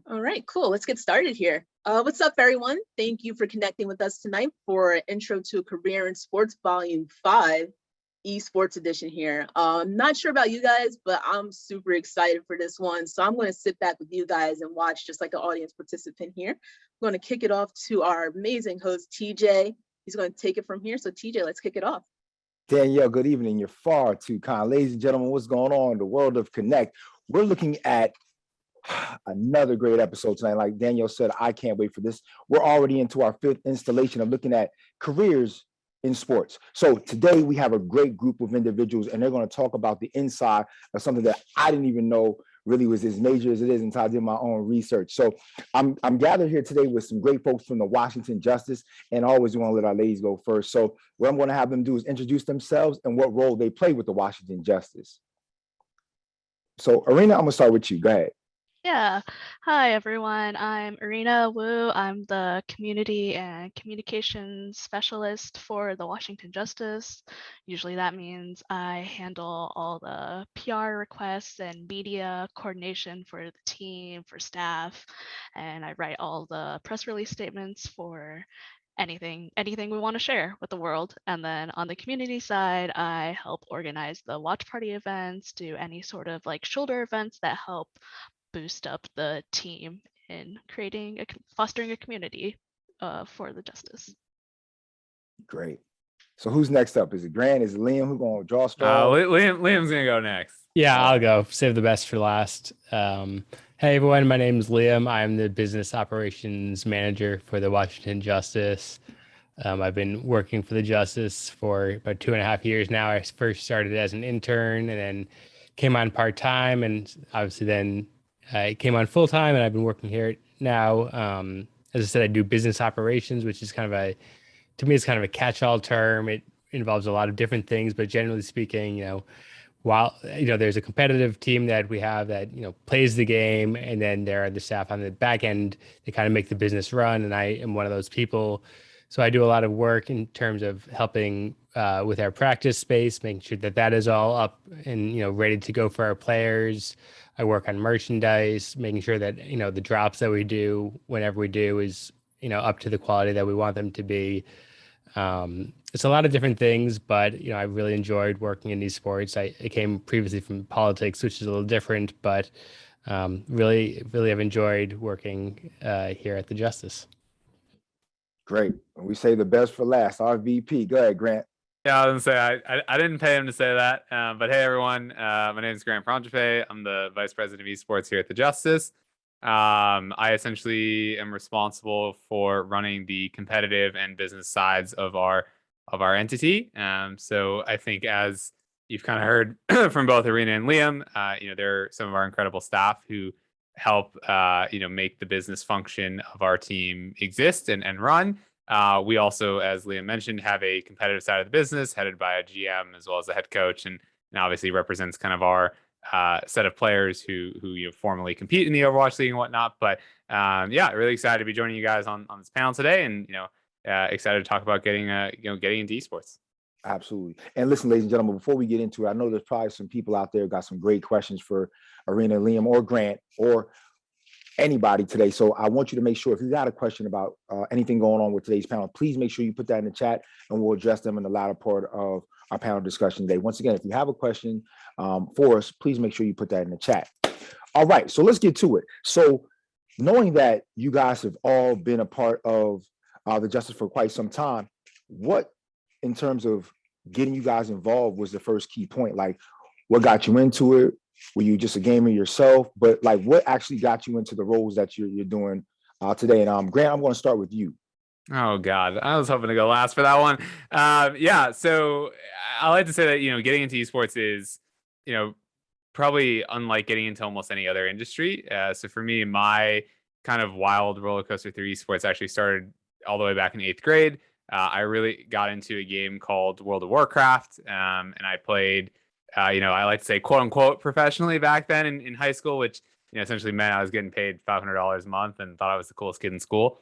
All right, cool. Let's get started here. What's up, everyone? Thank you for connecting with us tonight for Intro to a Career in Sports Volume 5, Esports Edition here. Not sure about you guys, but I'm super excited for this one. So I'm going to sit back with you guys and watch just like an audience participant here. I'm going to kick it off to our amazing host, TJ. He's going to take it from here. So TJ, let's kick it off. Danielle, good evening. You're far too kind. Ladies and gentlemen, what's going on in the world of Connect? We're looking at another great episode tonight. Like Danielle said, I can't wait for this. We're already into our 5th installation of looking at careers in sports. So today we have a great group of individuals, and they're going to talk about the inside of something that I didn't even know really was as major as it is until I did my own research. So I'm gathered here today with some great folks from the Washington Justice, and I always want to let our ladies go first. So what I'm going to have them do is introduce themselves and what role they play with the Washington Justice. So Arena, I'm going to start with you. Go ahead. Yeah. Hi, everyone. I'm Irina Wu. I'm the Community and Communications Specialist for the Washington Justice. Usually that means I handle all the PR requests and media coordination for the team, for staff, and I write all the press release statements for anything we want to share with the world. And then on the community side, I help organize the watch party events, do any sort of like shoulder events that help boost up the team in fostering a community for the Justice. Great. So who's next up? Is it Grant? Is it Liam? Who's going to draw straw? Liam's going to go next. Yeah, I'll go. Save the best for last. Hey, everyone. My name is Liam. I'm the Business Operations Manager for the Washington Justice. I've been working for the Justice for about 2.5 years now. I first started as an intern and then came on part-time, and obviously then I came on full-time, and I've been working here now. As I said, I do business operations, which is to me, it's kind of a catch-all term. It involves a lot of different things, but generally speaking, while there's a competitive team that we have that plays the game, and then there are the staff on the back end that kind of make the business run, and I am one of those people. So I do a lot of work in terms of helping with our practice space, making sure that is all up and ready to go for our players. I work on merchandise, making sure that the drops that we do whenever we do is up to the quality that we want them to be. It's a lot of different things, but I really enjoyed working in these sports. I came previously from politics, which is a little different, but really have enjoyed working here at the Justice. Great. We say the best for last. Our VP. Go ahead, Grant. Yeah, I was going to say, I didn't pay him to say that. But hey, everyone. My name is Grant Prongepe. I'm the Vice President of Esports here at the Justice. I essentially am responsible for running the competitive and business sides of our entity. So I think, as you've kind of heard from both Arena and Liam, they're some of our incredible staff who help make the business function of our team exist and run. We also, as Liam mentioned, have a competitive side of the business headed by a GM as well as a head coach, and obviously represents kind of our set of players who formally compete in the Overwatch League and whatnot. But really excited to be joining you guys on this panel today, and excited to talk about getting into esports. Absolutely. And listen, ladies and gentlemen, before we get into it, I know there's probably some people out there who got some great questions for Arena, Liam, or Grant, or anybody today. So I want you to make sure, if you got a question about anything going on with today's panel, please make sure you put that in the chat, and we'll address them in the latter part of our panel discussion today. Once again, if you have a question for us, please make sure you put that in the chat. All right, so let's get to it. So knowing that you guys have all been a part of the Justice for quite some time, what, in terms of getting you guys involved, was the first key point? Like, what got you into it? Were you just a gamer yourself? But like, what actually got you into the roles that you're doing today? And Grant, I'm going to start with you. Oh God, I was hoping to go last for that one. So I like to say that getting into esports is probably unlike getting into almost any other industry. So for me, my kind of wild roller coaster through esports actually started all the way back in 8th grade. I really got into a game called World of Warcraft, and I played, I like to say, quote unquote, professionally back then in high school, which essentially meant I was getting paid $500 a month and thought I was the coolest kid in school.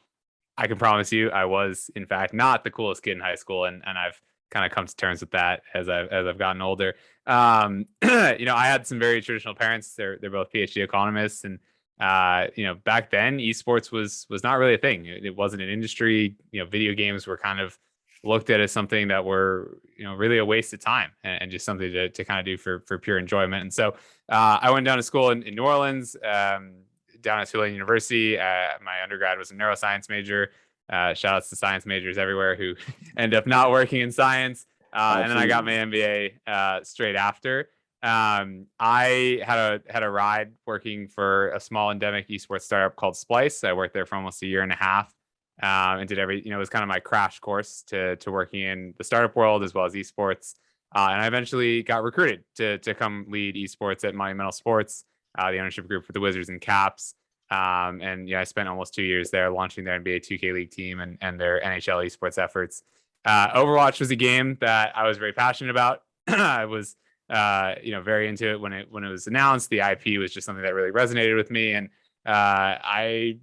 I can promise you I was, in fact, not the coolest kid in high school, and I've kind of come to terms with that as I've gotten older. I had some very traditional parents. They're both PhD economists, and back then esports was not really a thing. It wasn't an industry. Video games were kind of looked at as something that were, really a waste of time and just something to kind of do for pure enjoyment. And so I went down to school in New Orleans, down at Tulane University. My undergrad was a neuroscience major. Shout outs to science majors everywhere who end up not working in science. And then I got my MBA straight after. I had a ride working for a small endemic esports startup called Splice. I worked there for almost a year and a half, and did it was kind of my crash course to working in the startup world as well as esports. And I eventually got recruited to come lead esports at Monumental Sports, the ownership group for the Wizards and Caps. And I spent almost 2 years there launching their NBA 2K League team and their NHL esports efforts. Overwatch was a game that I was very passionate about. I was very into it when it was announced. The IP was just something that really resonated with me, and I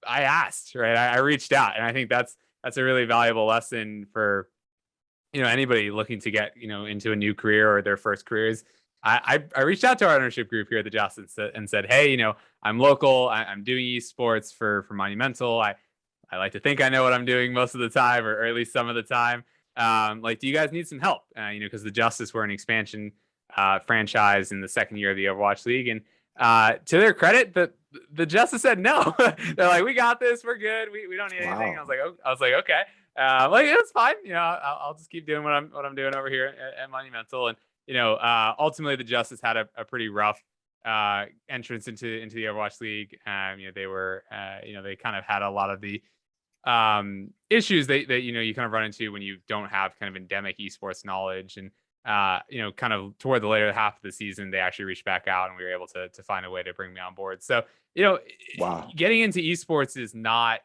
asked, right? I reached out, and I think that's a really valuable lesson for anybody looking to get into a new career or their first careers. I reached out to our ownership group here at the Justice and said, hey, I'm local. I'm doing esports for Monumental. I like to think I know what I'm doing most of the time, or at least some of the time. Do you guys need some help? Because the Justice were an expansion franchise in the second year of the Overwatch League, and to their credit, the Justice said no. They're like, we got this, we're good, we don't need anything. Wow. I was like, okay, it's fine. I'll just keep doing what I'm doing over here at Monumental. And ultimately, the Justice had a pretty rough entrance into the Overwatch League. They were they kind of had a lot of the issues that you kind of run into when you don't have kind of endemic esports knowledge. And kind of toward the later half of the season, they actually reached back out, and we were able to find a way to bring me on board. So Wow. getting into esports is not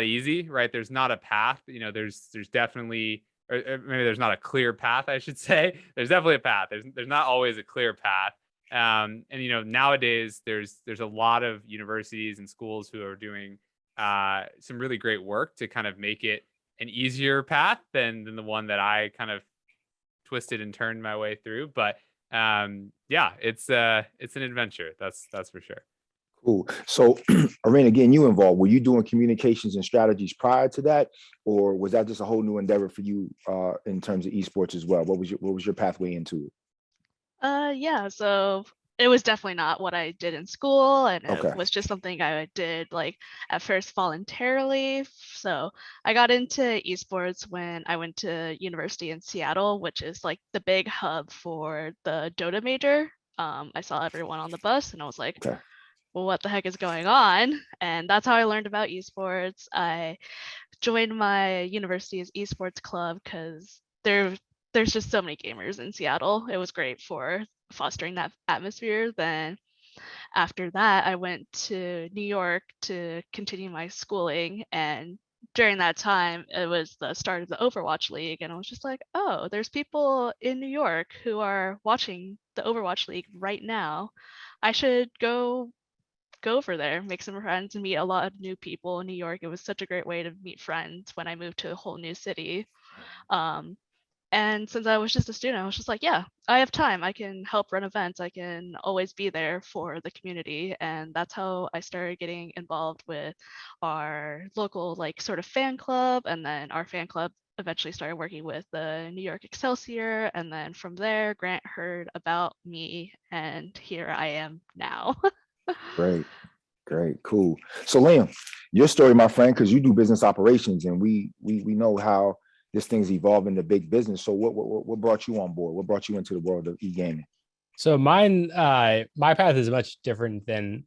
easy, right? There's not a path. There's definitely, or maybe there's not a clear path, I should say. There's definitely a path. There's not always a clear path. And nowadays there's a lot of universities and schools who are doing some really great work to kind of make it an easier path than the one that I kind of twisted and turned my way through. But it's an adventure. That's for sure. Cool. So, Arena, again, you involved. Were you doing communications and strategies prior to that, or was that just a whole new endeavor for you in terms of esports as well? What was your pathway into it? Yeah, so it was definitely not what I did in school, and Okay. it was just something I did at first voluntarily. So I got into esports when I went to university in Seattle, which is the big hub for the Dota major. I saw everyone on the bus, and I was like, Okay. well, what the heck is going on? And that's how I learned about esports. I joined my university's esports club because there's just so many gamers in Seattle. It was great for fostering that atmosphere. Then after that, I went to New York to continue my schooling, and during that time, it was the start of the Overwatch League, and I was just like, oh, there's people in New York who are watching the Overwatch League right now. I should go over there, make some friends, and meet a lot of new people in New York. It was such a great way to meet friends when I moved to a whole new city. And since I was just a student, I was just like, yeah, I have time. I can help run events. I can always be there for the community. And that's how I started getting involved with our local sort of fan club. And then our fan club eventually started working with the New York Excelsior. And then from there, Grant heard about me, and here I am now. Great. Cool. So, Liam, your story, my friend, because you do business operations, and we know how this thing's evolved into big business. So what brought you on board? What brought you into the world of e-gaming? So mine, my path is much different than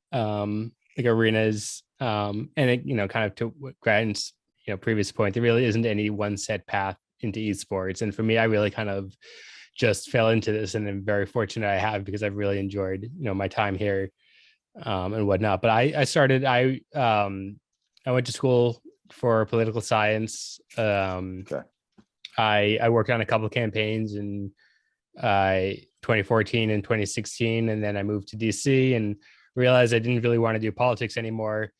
Arena's. And it, kind of to Grant's, previous point, there really isn't any one set path into esports. And for me, I really kind of just fell into this, and I'm very fortunate I have, because I've really enjoyed, my time here and whatnot. But I went to school for political science. Okay. I worked on a couple of campaigns in 2014 and 2016, and then I moved to DC and realized I didn't really want to do politics anymore.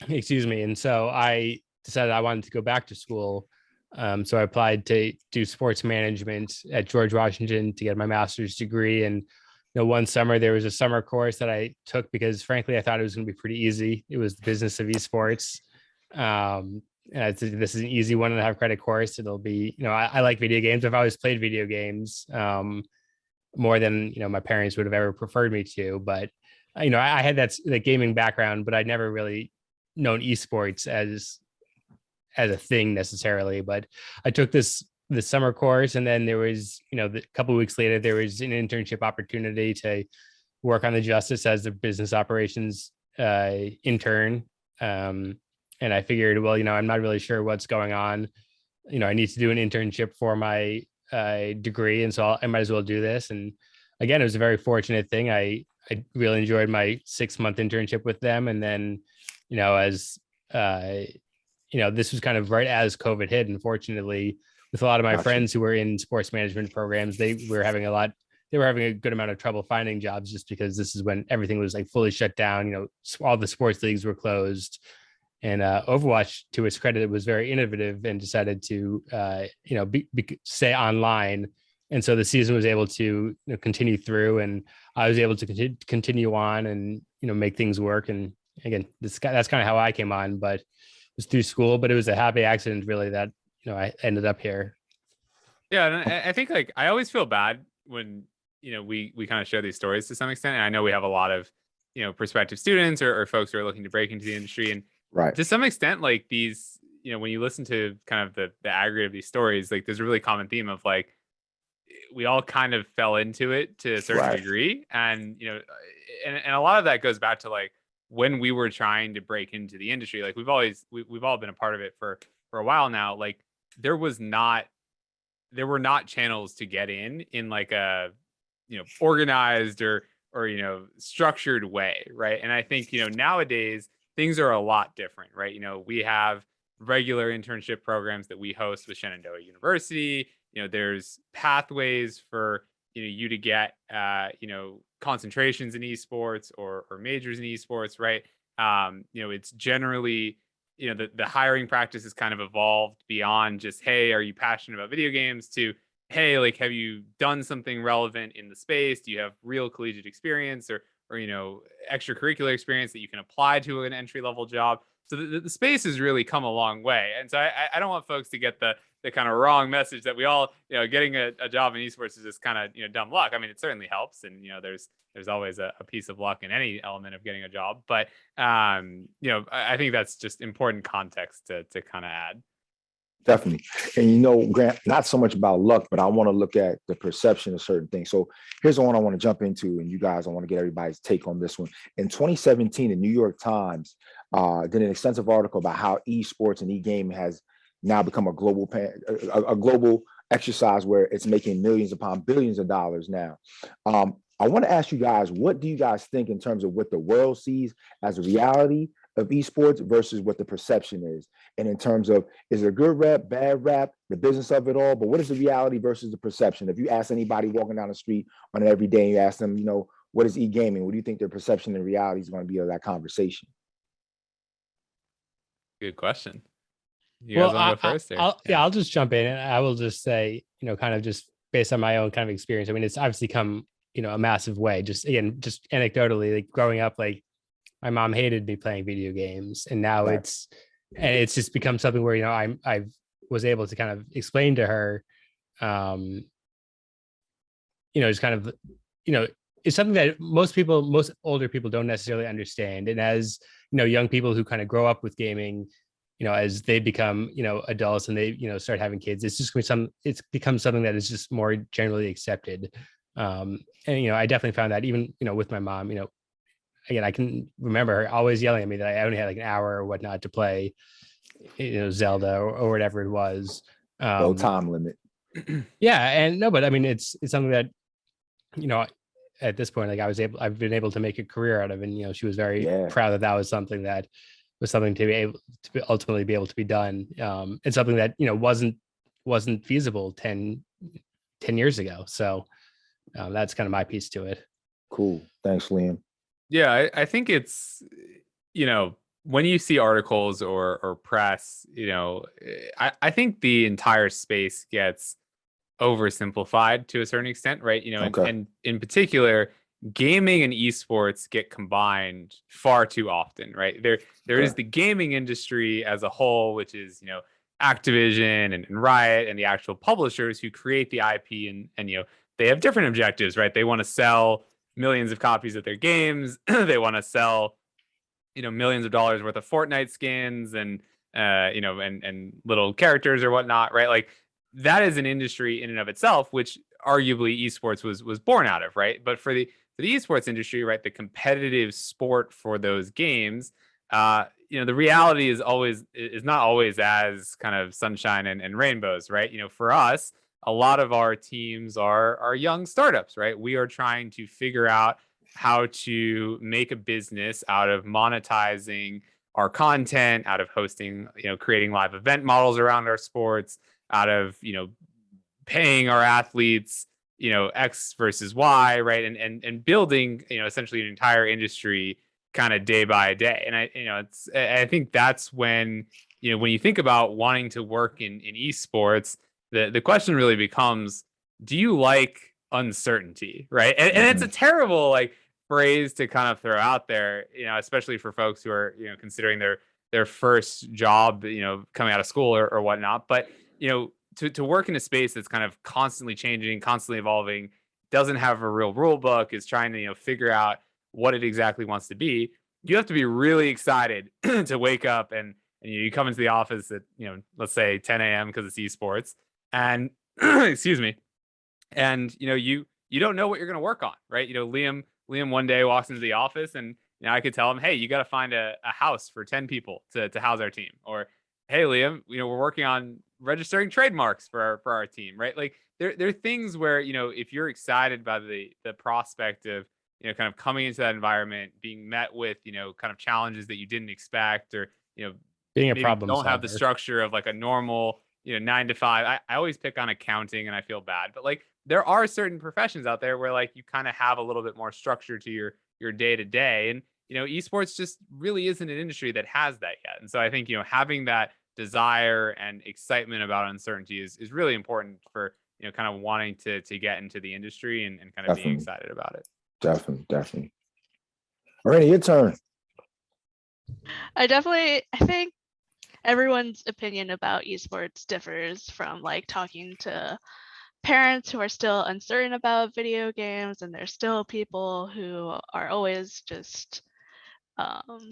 Excuse me. And so I decided I wanted to go back to school. So I applied to do sports management at George Washington to get my master's degree, and one summer there was a summer course that I took because frankly I thought it was going to be pretty easy. It was the business of esports. And this is an easy 1.5 credit course. It'll be, I like video games. I've always played video games more than my parents would have ever preferred me to. But I had that gaming background, but I'd never really known esports as a thing necessarily. But I took the summer course, and then there was, a couple of weeks later, there was an internship opportunity to work on the Justice as the business operations intern. And I figured, well, I'm not really sure what's going on. I need to do an internship for my degree, and so I might as well do this. And again, it was a very fortunate thing. I really enjoyed my 6-month internship with them, and then, as this was kind of right as COVID hit. Unfortunately, with a lot of my friends who were in sports management programs, they were having a good amount of trouble finding jobs, just because this is when everything was like fully shut down. All the sports leagues were closed. And Overwatch, to its credit, was very innovative and decided to, stay online. And so the season was able to continue through, and I was able to continue on and make things work. And again, that's kind of how I came on, but it was through school. But it was a happy accident, really, that I ended up here. Yeah, and I think like I always feel bad when we kind of share these stories to some extent, and I know we have a lot of prospective students or folks who are looking to break into the industry, and right, to some extent, like these, when you listen to kind of the aggregate of these stories, like there's a really common theme of like we all kind of fell into it to a certain degree, and and a lot of that goes back to like when we were trying to break into the industry. Like we've all been a part of it for a while now. Like there were not channels to get in like a organized or structured way, right? And I think nowadays things are a lot different, right? We have regular internship programs that we host with Shenandoah University. There's pathways for you to get concentrations in esports or majors in esports, right? It's generally the hiring practice has kind of evolved beyond just, hey, are you passionate about video games, to, hey, like, have you done something relevant in the space? Do you have real collegiate experience or extracurricular experience that you can apply to an entry-level job? So the space has really come a long way. And so I don't want folks to get the kind of wrong message that we all, getting a job in esports is just kind of, dumb luck. I mean, it certainly helps. And, there's always a piece of luck in any element of getting a job. But, I think that's just important context to kind of add. Definitely. And Grant, not so much about luck, but I want to look at the perception of certain things. So here's the one I want to jump into, and you guys, I want to get everybody's take on this one. In 2017, the New York Times did an extensive article about how esports and e-gaming has now become a global exercise where it's making millions upon billions of dollars now. I want to ask you guys, what do you guys think in terms of what the world sees as a reality of esports versus what the perception is? And in terms of, is it a good rap, bad rap, the business of it all, but what is the reality versus the perception? If you ask anybody walking down the street on an everyday, you ask them, what is e-gaming? What do you think their perception and reality is going to be of that conversation? Good question. You guys want to go first? I'll just jump in, and I will just say, kind of just based on my own kind of experience. I mean, it's obviously come, a massive way. Just anecdotally, like growing up, like my mom hated me playing video games, and now it's just become something where I was able to kind of explain to her, it's kind of it's something that most older people don't necessarily understand, and as young people who kind of grow up with gaming, as they become adults and they start having kids, it's become something that is just more generally accepted. And I definitely found that even with my mom, again, I can remember her always yelling at me that I only had like an hour or whatnot to play, Zelda or whatever it was. No time limit. Yeah, and no, but I mean, it's something that at this point, like I've been able to make a career out of, and she was very proud that was something to be able to ultimately be able to be done. It's something that wasn't feasible 10 years ago. So that's kind of my piece to it. Cool. Thanks, Liam. Yeah, I think it's, when you see articles or press, I think the entire space gets oversimplified to a certain extent, right? And in particular, gaming and esports get combined far too often, right? There is the gaming industry as a whole, which is, Activision and Riot and the actual publishers who create the IP, and they have different objectives, right? They want to sell millions of copies of their games. They want to sell, millions of dollars worth of Fortnite skins and and little characters or whatnot, right? Like that is an industry in and of itself, which arguably esports was born out of, right? But for the esports industry, right, the competitive sport for those games, the reality is not always as kind of sunshine and rainbows, right? For us, a lot of our teams are young startups, right? We are trying to figure out how to make a business out of monetizing our content, out of hosting, creating live event models around our sports, out of, paying our athletes, X versus Y, right? And building, essentially an entire industry kind of day by day. And I think that's when, when you think about wanting to work in esports, the question really becomes, do you like uncertainty, right? And it's a terrible phrase to kind of throw out there, especially for folks who are, considering their first job, coming out of school or whatnot. But, to work in a space that's kind of constantly changing, constantly evolving, doesn't have a real rule book, is trying to, figure out what it exactly wants to be, you have to be really excited to wake up and you come into the office at, let's say 10 a.m. because it's esports, and excuse me, and you don't know what you're going to work on, right? Liam one day walks into the office and I could tell him, hey, you got to find a house for 10 people to house our team. Or, hey, Liam, we're working on registering trademarks for our team, right? Like there are things where, if you're excited by the prospect of, kind of coming into that environment, being met with, kind of challenges that you didn't expect, or, being a maybe problem don't solver. have the structure of like a normal, 9 to 5. I always pick on accounting and I feel bad, but like there are certain professions out there where like you kind of have a little bit more structure to your day to day. And, esports just really isn't an industry that has that yet. And so I think, having that desire and excitement about uncertainty is really important for, kind of wanting to get into the industry and kind of being excited about it. Definitely. Alrighty, your turn. I think everyone's opinion about esports differs, from like talking to parents who are still uncertain about video games, and there's still people who are always just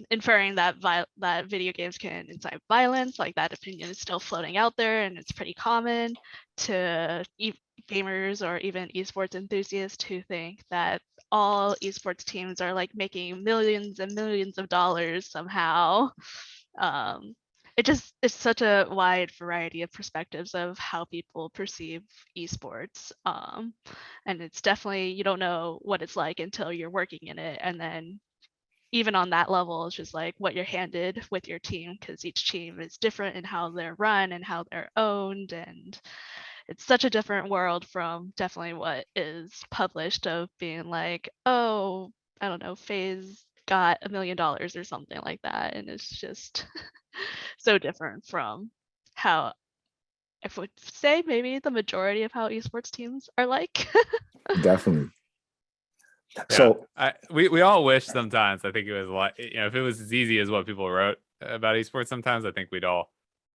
inferring that that video games can incite violence. Like that opinion is still floating out there, and it's pretty common, to gamers or even esports enthusiasts who think that all esports teams are like making millions and millions of dollars somehow. It's such a wide variety of perspectives of how people perceive esports, and it's definitely, you don't know what it's like until you're working in it. And then even on that level, it's just like what you're handed with your team, because each team is different in how they're run and how they're owned. And it's such a different world from definitely what is published, of being like, oh, I don't know, FaZe got $1 million or something like that. And it's just so different from how I would say maybe the majority of how esports teams are like. Definitely. Yeah. So we all wish sometimes, I think it was a lot, if it was as easy as what people wrote about esports, sometimes I think we'd all,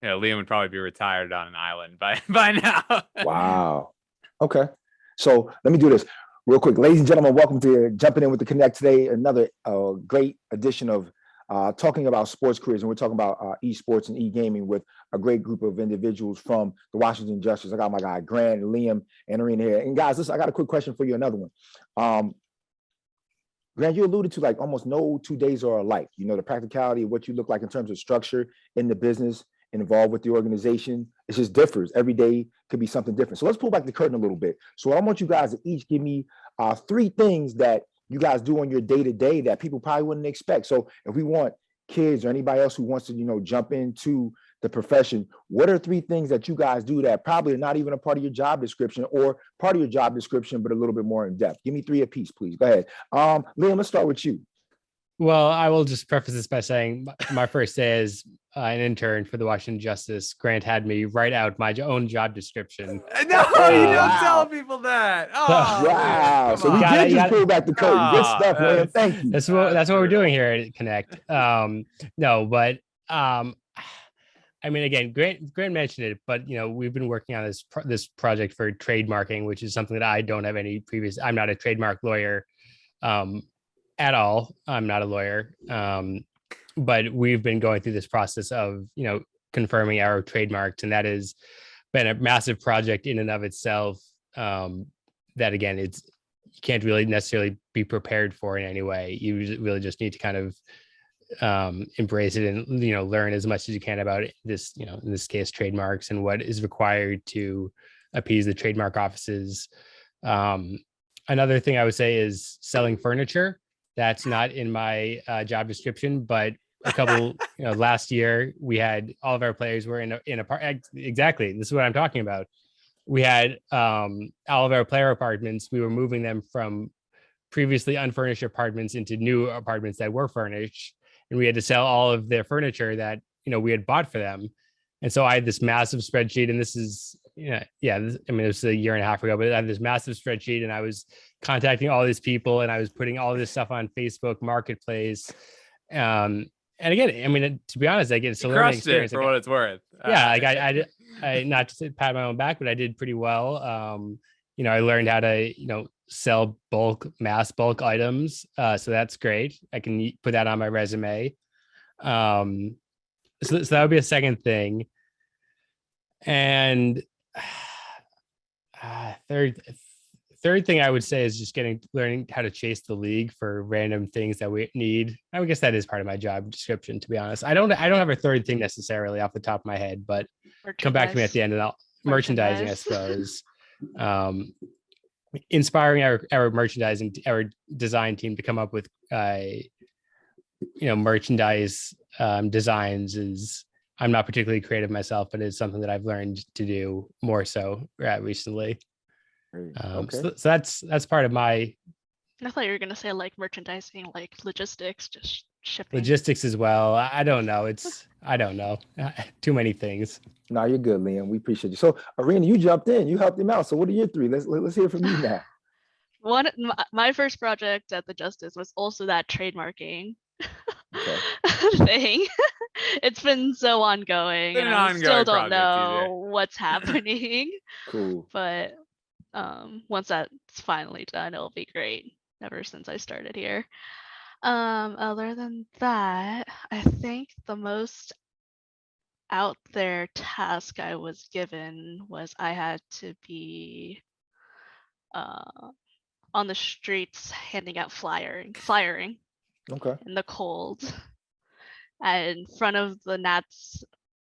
Liam would probably be retired on an island by now. Wow. Okay. So let me do this real quick. Ladies and gentlemen, welcome to Jumping In with the Connect today. Another great edition of talking about sports careers. And we're talking about esports and e-gaming with a great group of individuals from the Washington Justice. I got my guy, Grant, Liam, and Arena here. And guys, listen, I got a quick question for you, another one. Grant, you alluded to like almost no 2 days are alike. The practicality of what you look like in terms of structure in the business, involved with the organization, it just differs. Every day could be something different. So let's pull back the curtain a little bit. So I want you guys to each give me 3 things that you guys do on your day-to-day that people probably wouldn't expect. So if we want kids or anybody else who wants to, jump into the profession, what are 3 things that you guys do that probably are not even a part of your job description, or part of your job description, but a little bit more in depth? Give me 3 apiece, please. Go ahead. Liam, let's start with you. Well, I will just preface this by saying my first day as an intern for the Washington Justice, Grant had me write out my own job description. No, you don't Wow. tell people that. Oh, Wow. Liam, So come we on. did just Gotta- pull back the curtain. Good stuff, Liam. that's- Thank you. That's what we're brutal. doing here at Connect. No, but I mean, again, Grant mentioned it, but we've been working on this project for trademarking, which is something that I don't have any previous. I'm not a trademark lawyer at all. I'm not a lawyer, but we've been going through this process of confirming our trademarks, and that has been a massive project in and of itself. That again, you can't really necessarily be prepared for in any way. You really just need to kind of embrace it and learn as much as you can about this, in this case trademarks and what is required to appease the trademark offices. Another thing I would say is selling furniture. That's not in my job description, but a couple last year we had all of our players were in a part. Exactly, this is what I'm talking about. We had all of our player apartments. We were moving them from previously unfurnished apartments into new apartments that were furnished, and we had to sell all of their furniture that we had bought for them. And so I had this massive spreadsheet, and this is it was a year and a half ago, but I had this massive spreadsheet, and I was contacting all these people, and I was putting all this stuff on Facebook Marketplace. And again, I mean, to be honest, it's a You learning crushed experience. it for what it's worth. Yeah, I not to pat my own back, but I did pretty well. I learned how to sell mass bulk items, so that's great. I can put that on my resume. So that would be a second thing. And third thing I would say is just learning how to chase the league for random things that we need. I would guess that is part of my job description, to be honest. I don't have a third thing necessarily off the top of my head, but come back to me at the end, and merchandising, I suppose. Inspiring our merchandising, our design team to come up with merchandise designs is, I'm not particularly creative myself, but it's something that I've learned to do more so recently. Okay. So that's part of my I thought you were gonna say like merchandising, like logistics, just shipping. logistics as well. I don't know. I don't know. Too many things. No, you're good, Liam. We appreciate you. So, Arena, you jumped in. You helped him out. So, what are your three? Let's hear from you now. My first project at the Justice was also that trademarking Okay. thing. It's been so ongoing, Been and an I still ongoing don't project, know what's happening. Cool. But once that's finally done, it'll be great. Ever since I started here. Other than that, I think the most out there task I was given was I had to be on the streets handing out flyering Okay. in the cold in front of the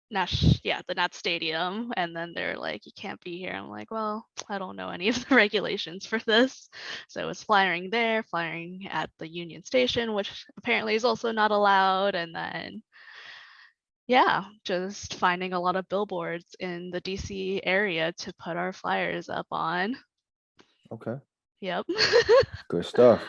the Nats stadium, and then they're like, you can't be here. I'm like, well, I don't know any of the regulations for this. So it was flyering there, flyering at the Union Station, which apparently is also not allowed, and then just finding a lot of billboards in the DC area to put our flyers up on. Okay. Yep. Good stuff.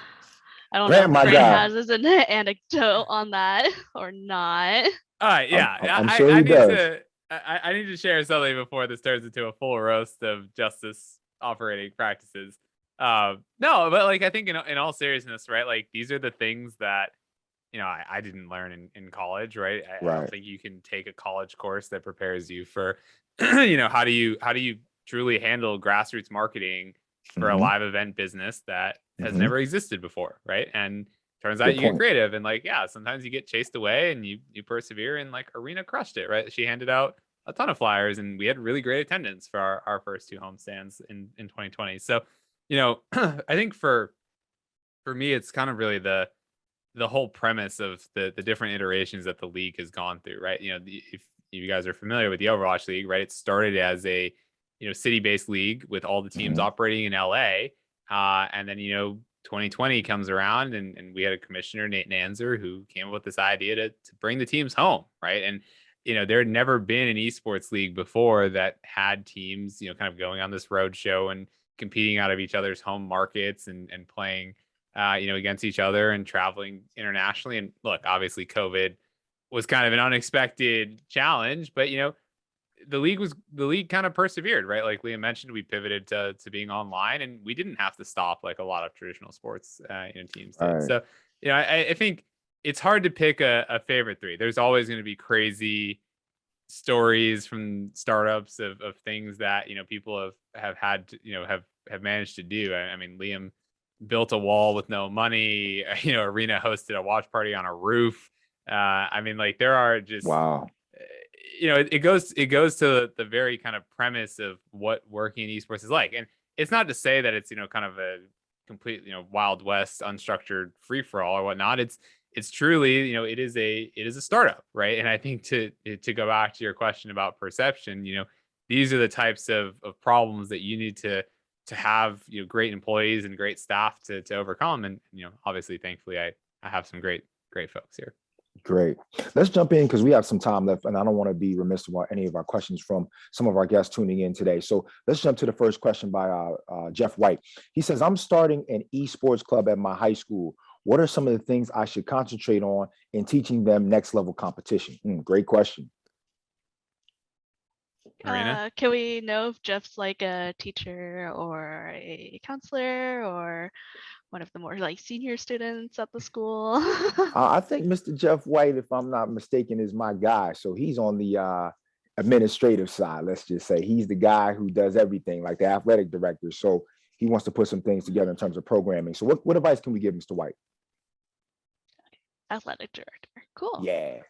I don't Grant, know my if Grant guy. has an anecdote on that or not. All right, yeah. I'm sure he does. I need to share something before this turns into a full roast of Justice operating practices. No, but like I think in all seriousness, right? Like these are the things that I didn't learn in college, right? I don't think you can take a college course that prepares you for how do you truly handle grassroots marketing for a live event business that has never existed before, right? And turns out you get creative, and sometimes you get chased away and you persevere, and like Arena crushed it, right? She handed out a ton of flyers, and we had really great attendance for our first 2 homestands in 2020. So, I think for me, it's kind of really the whole premise of the different iterations that the league has gone through, right? If you guys are familiar with the Overwatch League, right? It started as a city-based league with all the teams operating in LA, and then 2020 comes around, and we had a commissioner, Nate Nanzer, who came up with this idea to bring the teams home, right? And there had never been an esports league before that had teams kind of going on this road show and competing out of each other's home markets and playing against each other and traveling internationally. And look, obviously COVID was kind of an unexpected challenge, but the league kind of persevered, right? Like Liam mentioned, we pivoted to being online, and we didn't have to stop like a lot of traditional sports teams did. Right. So I think it's hard to pick a favorite three. There's always going to be crazy stories from startups of things that people have had to, have managed to do. I mean, Liam built a wall with no money. Arena hosted a watch party on a roof. I mean, like there are just Wow. it goes to the very kind of premise of what working in esports is like. And it's not to say that it's kind of a complete wild west unstructured free for all or whatnot. It's truly it is a startup, right? And I think to go back to your question about perception, these are the types of problems that you need to have great employees and great staff to overcome. And obviously, thankfully, I have some great folks here. Great. Let's jump in because we have some time left, and I don't want to be remiss about any of our questions from some of our guests tuning in today. So let's jump to the first question by Jeff White. He says, I'm starting an esports club at my high school. What are some of the things I should concentrate on in teaching them next level competition? Great question. Marina? Can we know if Jeff's like a teacher or a counselor or one of the more like senior students at the school? I think Mr. Jeff White, if I'm not mistaken, is my guy. So he's on the administrative side. Let's just say he's the guy who does everything, like the athletic director. So he wants to put some things together in terms of programming. So what advice can we give Mr. White? Athletic director. Cool. Yeah.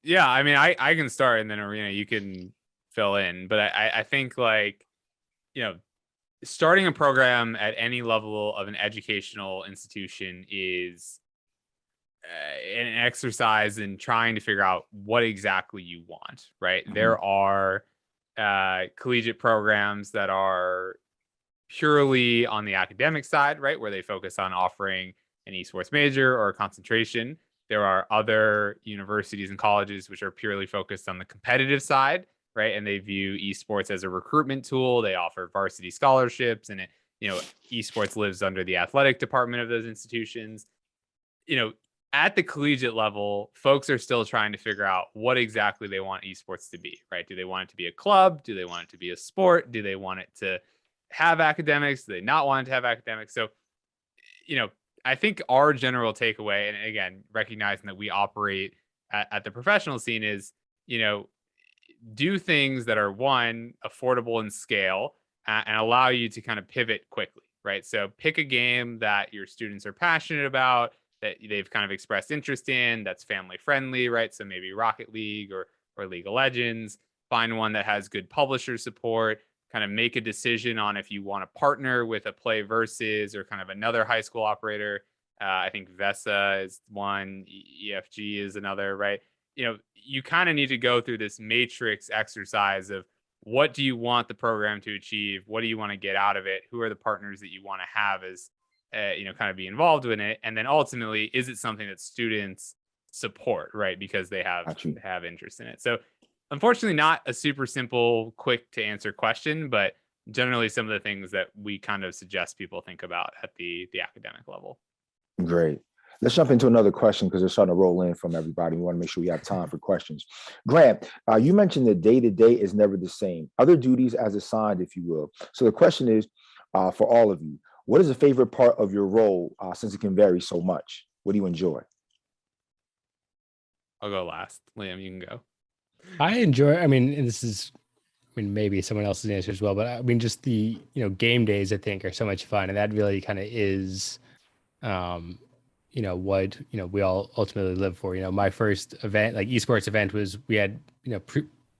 Yeah, I mean, I can start, and then Arena, you can fill in. But I think like, starting a program at any level of an educational institution is an exercise in trying to figure out what exactly you want, right? Mhm. There are collegiate programs that are purely on the academic side, right, where they focus on offering an esports major or a concentration. There are other universities and colleges which are purely focused on the competitive side, right? And they view esports as a recruitment tool. They offer varsity scholarships, and esports lives under the athletic department of those institutions. At the collegiate level, folks are still trying to figure out what exactly they want esports to be, right? Do they want it to be a club? Do they want it to be a sport? Do they want it to have academics? Do they not want it to have academics? So, I think our general takeaway, and again, recognizing that we operate at the professional scene, is, do things that are one, affordable in scale, and allow you to kind of pivot quickly, right? So pick a game that your students are passionate about, that they've kind of expressed interest in, that's family friendly, right? So maybe Rocket League or League of Legends. Find one that has good publisher support. Kind of make a decision on if you want to partner with a Play Versus or kind of another high school operator. I think VESA is one, EFG is another, right? You kind of need to go through this matrix exercise of what do you want the program to achieve? What do you want to get out of it? Who are the partners that you want to have as, kind of be involved in it? And then ultimately, is it something that students support, right? Because they have interest in it. So unfortunately, not a super simple, quick to answer question, but generally some of the things that we kind of suggest people think about at the academic level. Great. Let's jump into another question because they're starting to roll in from everybody. We want to make sure we have time for questions. Grant, you mentioned that day-to-day is never the same. Other duties as assigned, if you will. So the question is, for all of you, what is a favorite part of your role since it can vary so much? What do you enjoy? I'll go last. Liam, you can go. I enjoy, maybe someone else's answer as well, but I mean, just the, game days I think are so much fun. And that really kind of is, what, we all ultimately live for. My first event, like esports event, was, we had,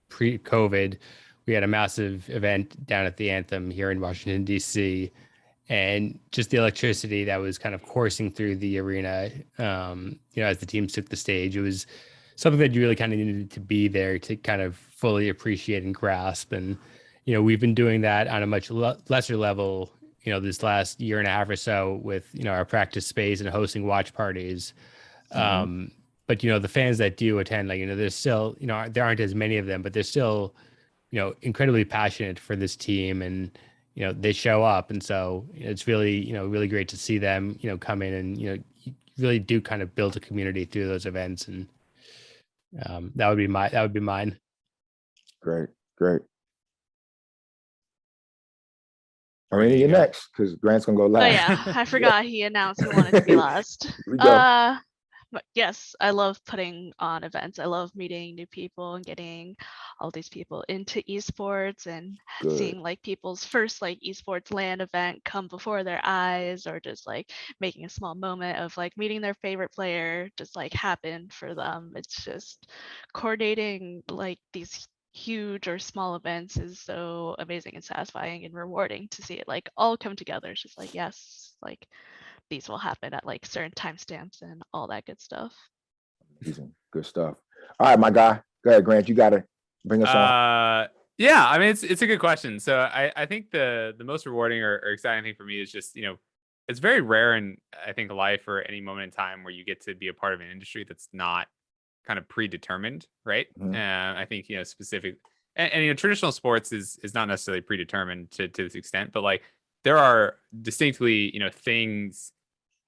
pre-COVID, we had a massive event down at the Anthem here in Washington, D.C., and just the electricity that was kind of coursing through the arena, as the teams took the stage. It was something that you really kind of needed to be there to kind of fully appreciate and grasp. And, we've been doing that on a much lesser level, this last year and a half or so with, our practice space and hosting watch parties. Mm-hmm. But, the fans that do attend, like, there's still, there aren't as many of them, but they're still, incredibly passionate for this team. And, they show up. And so it's really, really great to see them, come in and, you really do kind of build a community through those events. And that would be mine. Great. Arena, Arena, you you're go. next because Grant's gonna go Oh last. yeah, I forgot he announced he wanted to be last. Here we go. But yes, I love putting on events. I love meeting new people and getting all these people into esports and Good. seeing like people's first like esports LAN event come before their eyes, or just like making a small moment of like meeting their favorite player just like happen for them. It's just coordinating like these huge or small events is so amazing and satisfying and rewarding to see it like all come together. It's just like, yes, like these will happen at like certain timestamps and all that good stuff. Amazing. Good stuff. All right, my guy. Go ahead, Grant. You gotta bring us on. Yeah, I mean it's a good question. So I think the most rewarding or exciting thing for me is just, it's very rare in I think life or any moment in time where you get to be a part of an industry that's not kind of predetermined, right? Mhm. I think specific and traditional sports is not necessarily predetermined to this extent, but like there are distinctly things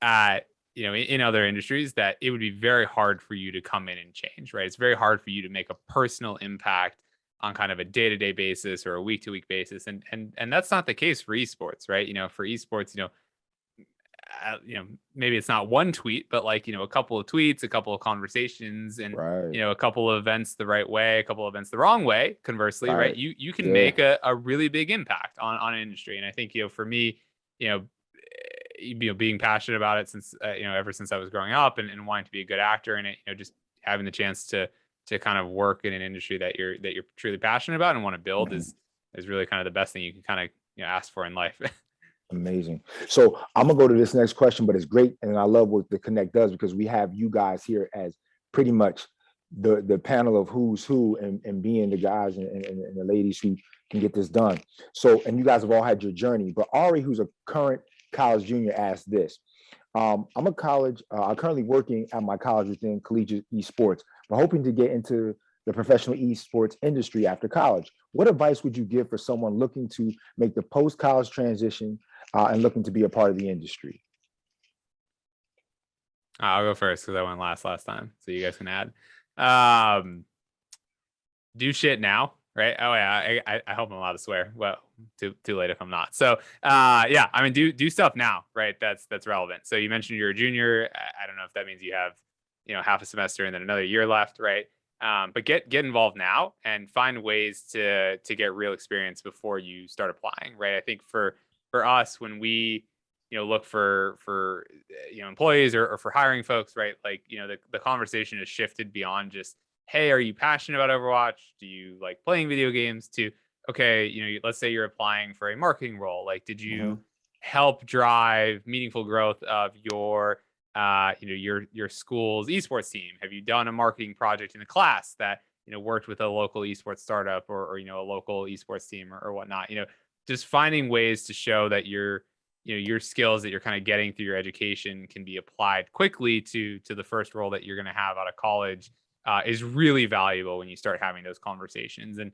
at in other industries that it would be very hard for you to come in and change, right? It's very hard for you to make a personal impact on kind of a day-to-day basis or a week-to-week basis, and that's not the case for esports, right? For esports, maybe it's not one tweet, but like a couple of tweets, a couple of conversations, and Right. a couple of events the right way, a couple of events the wrong way, conversely, right? Right. You can Yeah. make a really big impact on an industry. And I think for me, being passionate about it since ever since I was growing up, and wanting to be a good actor in it, just having the chance to kind of work in an industry that you're truly passionate about and want to build Mhm. is really kind of the best thing you can kind of ask for in life. Amazing. So I'm gonna go to this next question, but it's great, and I love what the Connect does because we have you guys here as pretty much the panel of who's who, and being the guys and the ladies who can get this done. So, and you guys have all had your journey, but Ari, who's a current college junior, asked this. I'm I'm currently working at my college within collegiate esports, but hoping to get into the professional esports industry after college. What advice would you give for someone looking to make the post-college transition and looking to be a part of the industry? I'll go first because I went last time, so you guys can add. Do shit now, right? Oh yeah, I hope I'm allowed to swear. Well, too late if I'm not. So yeah, I mean do stuff now, right? That's relevant. So you mentioned you're a junior. I don't know if that means you have half a semester and then another year left, right? But get involved now and find ways to get real experience before you start applying, right? I think for us when we look for employees or for hiring folks, right? Like the conversation has shifted beyond just, hey, are you passionate about Overwatch? Do you like playing video games? To, okay, let's say you're applying for a marketing role. Like, did you help drive meaningful growth of your your school's esports team? Have you done a marketing project in a class that worked with a local esports startup or a local esports team or whatnot? Just finding ways to show that your skills that you're kind of getting through your education can be applied quickly to the first role that you're going to have out of college is really valuable when you start having those conversations. And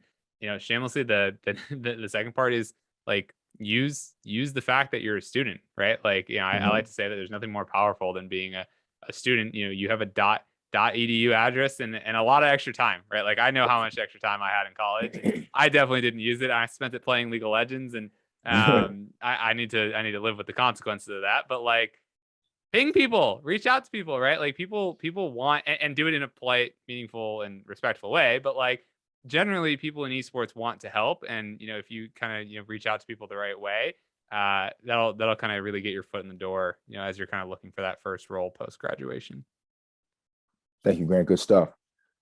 shamelessly, the second part is like use the fact that you're a student, right? Like I like to say that there's nothing more powerful than being a student. You have a .edu address and a lot of extra time, right? Like I know how much extra time I had in college, and I definitely didn't use it. I spent it playing League of Legends, and I need to live with the consequences of that. But like, ping people, reach out to people, right? Like people want and do it in a polite, meaningful, and respectful way. But like generally, people in esports want to help, and if you kind of reach out to people the right way, that'll kind of really get your foot in the door, as you're kind of looking for that first role post graduation. Thank you, Grant. Good stuff.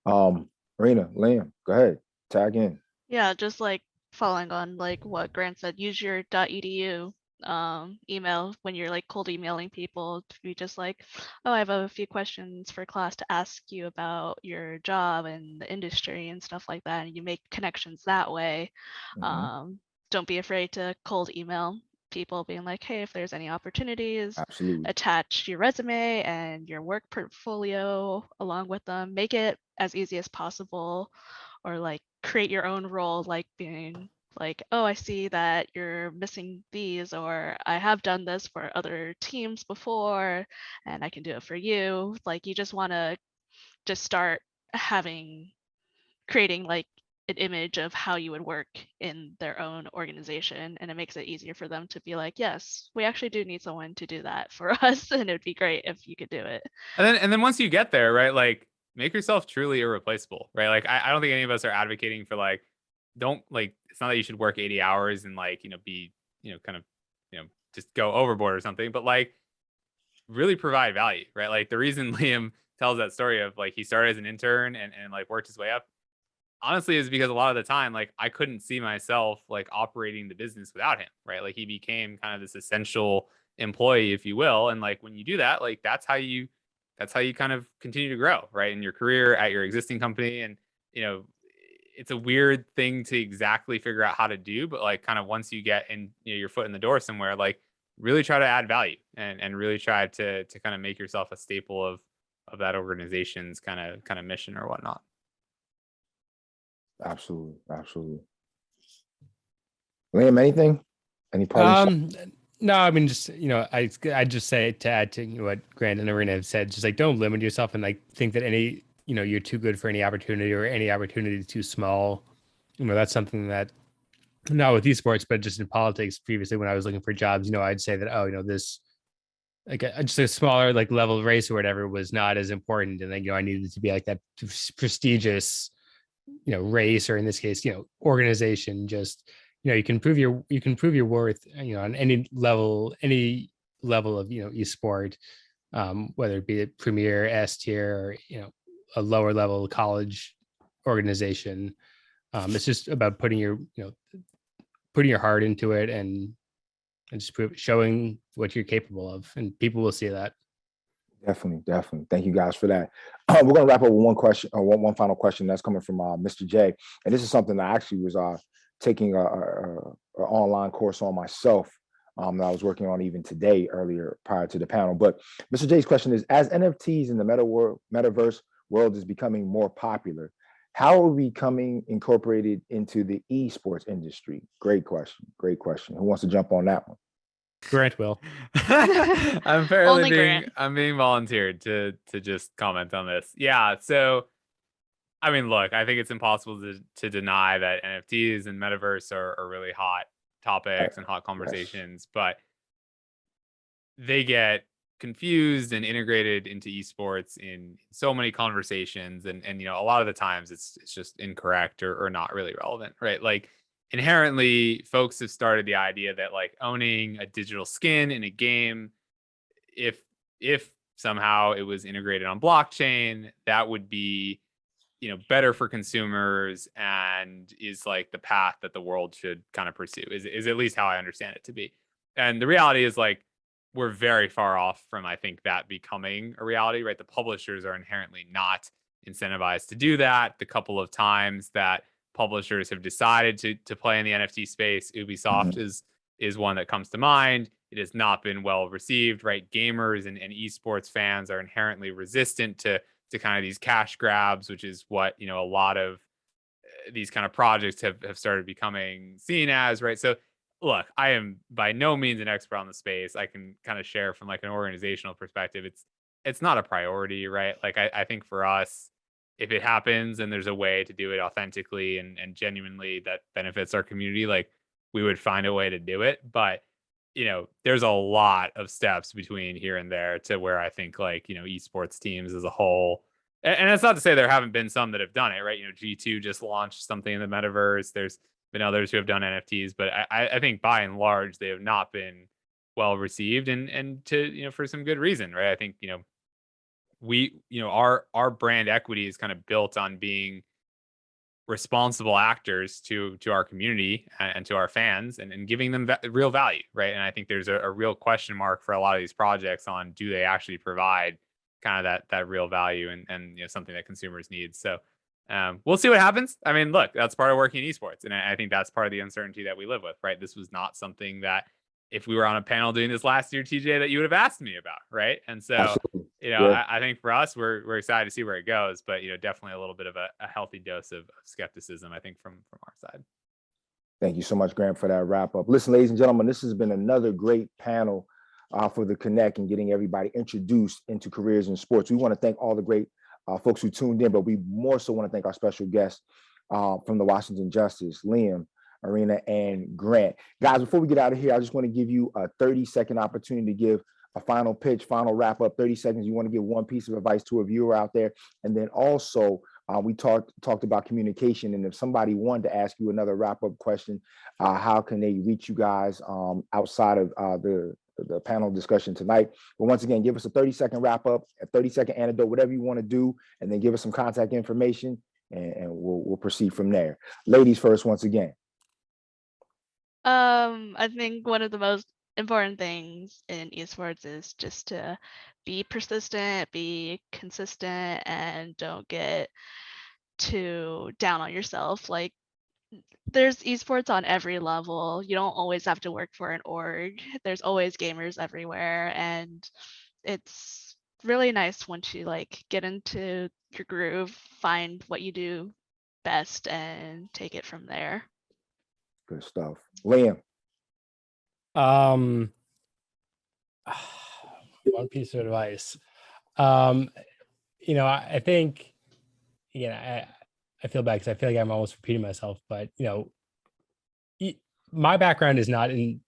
Marina, Liam, go ahead, tag in. Yeah, just like following on like what Grant said, use your .edu email when you're like cold emailing people to be just like, oh, I have a few questions for class to ask you about your job and the industry and stuff like that, and you make connections that way. Don't be afraid to cold email people being like, hey, if there's any opportunities, Absolutely. attach your resume and your work portfolio along with them. Make it as easy as possible, or like create your own role, like being like, oh, I see that you're missing these, or I have done this for other teams before and I can do it for you. Like, you just want to just start creating like an image of how you would work in their own organization, and it makes it easier for them to be like, yes, we actually do need someone to do that for us, and it'd be great if you could do it. And then once you get there, right, like make yourself truly irreplaceable, right? Like I don't think any of us are advocating for like, don't like, it's not that you should work 80 hours and like, be, kind of, just go overboard or something, but like really provide value, right? Like the reason Liam tells that story of like he started as an intern and like worked his way up, honestly, is because a lot of the time, like I couldn't see myself like operating the business without him, right? Like he became kind of this essential employee, if you will. And like when you do that, like that's how you kind of continue to grow, right? In your career at your existing company. And, you know, it's a weird thing to exactly figure out how to do, but like kind of once you get in, your foot in the door somewhere, like really try to add value and really try to kind of make yourself a staple of that organization's kind of mission or whatnot. Absolutely, absolutely. Liam, anything? Any parting shot? No, I mean, just, I just say to add to what Grant and Arena have said, just like don't limit yourself and like think that any, you're too good for any opportunity or any opportunity is too small. That's something that not with esports, but just in politics previously when I was looking for jobs, I'd say that, oh, this like just a smaller like level race or whatever was not as important. And then, I needed to be like that prestigious, race, or in this case, organization. Just, you can prove your worth, on any level of, esport, whether it be a premier, S tier, or, a lower level college organization. It's just about putting your heart into it and just showing what you're capable of, and people will see that. Definitely, definitely. Thank you guys for that. We're going to wrap up with one question, or one final question that's coming from Mr. J. And this is something that I actually was taking a online course on myself that I was working on even today, earlier, prior to the panel. But Mr. J's question is, as NFTs in the metaverse world is becoming more popular, how are we becoming incorporated into the esports industry? Great question. Great question. Who wants to jump on that one? Grant will. I'm being volunteered to just comment on this. Yeah. So, I mean, look, I think it's impossible to deny that NFTs and metaverse are really hot topics and hot conversations, but they get confused and integrated into esports in so many conversations. And a lot of the times it's just incorrect or not really relevant, right? Like, inherently, folks have started the idea that like owning a digital skin in a game, if somehow it was integrated on blockchain, that would be better for consumers and is like the path that the world should kind of pursue, is at least how I understand it to be. And the reality is like we're very far off from, I think, that becoming a reality, right? The publishers are inherently not incentivized to do that. The couple of times that publishers have decided to play in the NFT space, Ubisoft is one that comes to mind. It has not been well received, right? Gamers and esports fans are inherently resistant to kind of these cash grabs, which is what a lot of these kind of projects have started becoming seen as, right? So look, I am by no means an expert on the space. I can kind of share from like an organizational perspective. It's not a priority, right? Like I think for us, if it happens and there's a way to do it authentically and genuinely that benefits our community, like we would find a way to do it. But there's a lot of steps between here and there to where I think like, esports teams as a whole, and that's not to say there haven't been some that have done it, right? G2 just launched something in the metaverse. There's been others who have done NFTs, but I think by and large, they have not been well received and to, for some good reason, right? I think, our brand equity is kind of built on being responsible actors to our community and to our fans and giving them real value, right? And I think there's a real question mark for a lot of these projects on, do they actually provide kind of that real value and something that consumers need. So we'll see what happens. I mean, look, that's part of working in esports, and I think that's part of the uncertainty that we live with, right? This was not something that if we were on a panel doing this last year, TJ, that you would have asked me about, right? And so, Absolutely. I think for us, we're excited to see where it goes, but definitely a little bit of a healthy dose of skepticism, I think, from our side. Thank you so much, Grant, for that wrap up. Listen, ladies and gentlemen, this has been another great panel for the Connect and getting everybody introduced into careers in sports. We want to thank all the great folks who tuned in, but we more so want to thank our special guests from the Washington Justice, Liam, Arena, and Grant. Guys, before we get out of here, I just want to give you a 30-second opportunity to give a final pitch, final wrap up, 30 seconds. You want to give one piece of advice to a viewer out there. And then also, we talked about communication, and if somebody wanted to ask you another wrap-up question, how can they reach you guys outside of the panel discussion tonight? But once again, give us a 30-second wrap-up, a 30-second anecdote, whatever you want to do, and then give us some contact information, and we'll proceed from there. Ladies first, once again. I think one of the most important things in esports is just to be persistent, be consistent, and don't get too down on yourself. Like, there's esports on every level. You don't always have to work for an org. There's always gamers everywhere, and it's really nice once you like get into your groove, find what you do best, and take it from there. Good stuff. Liam. One piece of advice. I think, I feel bad because I feel like I'm almost repeating myself, but my background is not in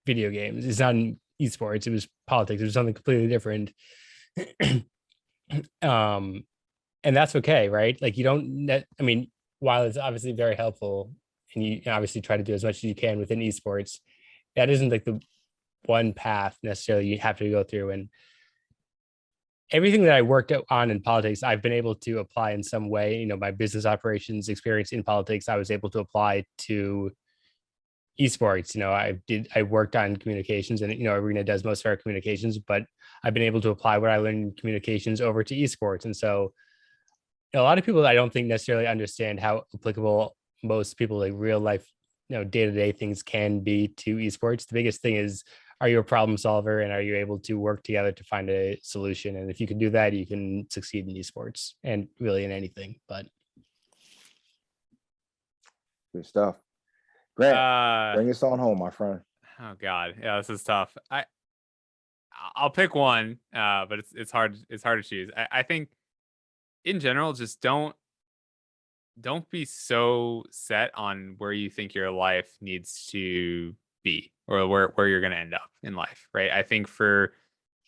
video games. It's not in esports. It was politics. It was something completely different. And that's okay, right? Like while it's obviously very helpful and you obviously try to do as much as you can within esports, that isn't like the one path necessarily you have to go through. And everything that I worked on in politics, I've been able to apply in some way. My business operations experience in politics, I was able to apply to esports. I worked on communications, and Arena does most of our communications, but I've been able to apply what I learned in communications over to esports. And so a lot of people I don't think necessarily understand how applicable most people like real life, day-to-day things can be to esports. The biggest thing is, are you a problem solver, and are you able to work together to find a solution? And if you can do that, you can succeed in esports and really in anything. But Good stuff. Grant, bring us on home, my friend. Oh God, yeah, this is tough. I'll pick one, but it's hard to choose. I think in general, just don't be so set on where you think your life needs to be or where you're going to end up in life, right? I think for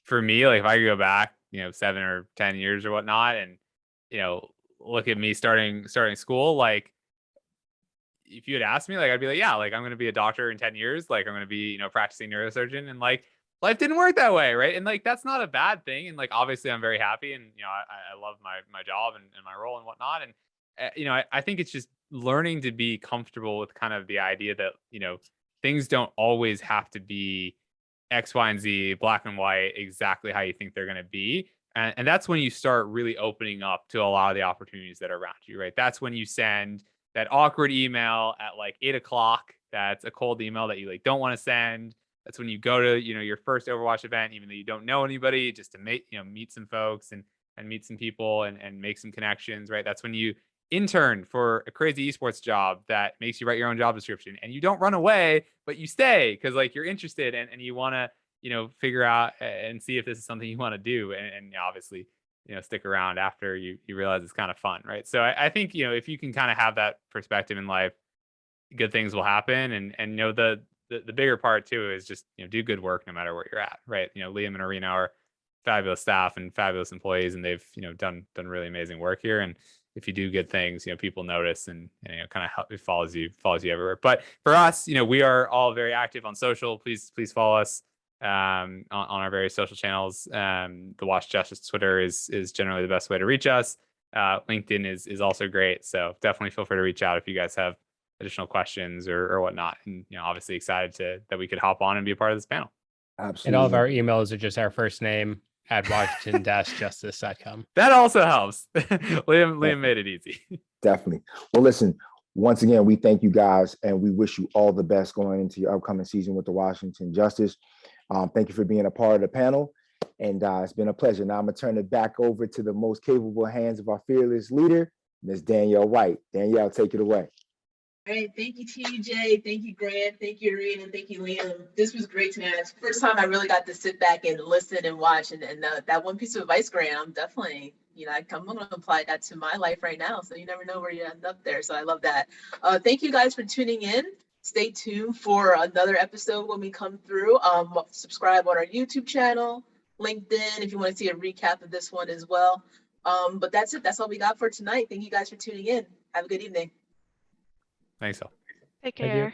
me, like if I could go back, 7 or 10 years or whatnot, and look at me starting school, like if you had asked me, like I'd be like, yeah, like I'm going to be a doctor in 10 years, like I'm going to be practicing neurosurgeon, and like life didn't work that way, right? And like that's not a bad thing, and like obviously I'm very happy, and I love my job and my role and whatnot, and I think it's just learning to be comfortable with kind of the idea that things don't always have to be X, Y, and Z, black and white, exactly how you think they're going to be. And that's when you start really opening up to a lot of the opportunities that are around you, right? That's when you send that awkward email at like 8 o'clock. That's a cold email that you like don't want to send. That's when you go to, your first Overwatch event, even though you don't know anybody, just to meet some folks and meet some people and make some connections, right? That's when you intern for a crazy esports job that makes you write your own job description, and you don't run away, but you stay because like you're interested and you want to, figure out and see if this is something you want to do. And obviously, stick around after you realize it's kind of fun, right? So I think, if you can kind of have that perspective in life, good things will happen. And the bigger part too is just, do good work no matter where you're at, right? Liam and Arena are fabulous staff and fabulous employees, and they've, done really amazing work here. And if you do good things, people notice and kind of it follows you everywhere. But for us, we are all very active on social. Please follow us on our various social channels. The Watch Justice Twitter is generally the best way to reach us. LinkedIn is also great. So definitely feel free to reach out if you guys have additional questions or whatnot. And obviously excited that we could hop on and be a part of this panel. Absolutely. And all of our emails are just our first name at washington-justice.com. That also helps. Liam made it easy. Definitely. Well, listen, once again, we thank you guys, and we wish you all the best going into your upcoming season with the Washington Justice. Thank you for being a part of the panel, and it's been a pleasure. Now I'm going to turn it back over to the most capable hands of our fearless leader, Ms. Danielle White. Danielle, take it away. All right, thank you, TJ. Thank you, Grant. Thank you, Irene, and thank you, Liam. This was great tonight. It's the first time I really got to sit back and listen and watch. And that one piece of advice, Grant, I'm definitely, I'm going to apply that to my life right now. So you never know where you end up there. So I love that. Thank you guys for tuning in. Stay tuned for another episode when we come through. Subscribe on our YouTube channel, LinkedIn, if you want to see a recap of this one as well. But that's it. That's all we got for tonight. Thank you guys for tuning in. Have a good evening. Thanks all. Take Thank you. care.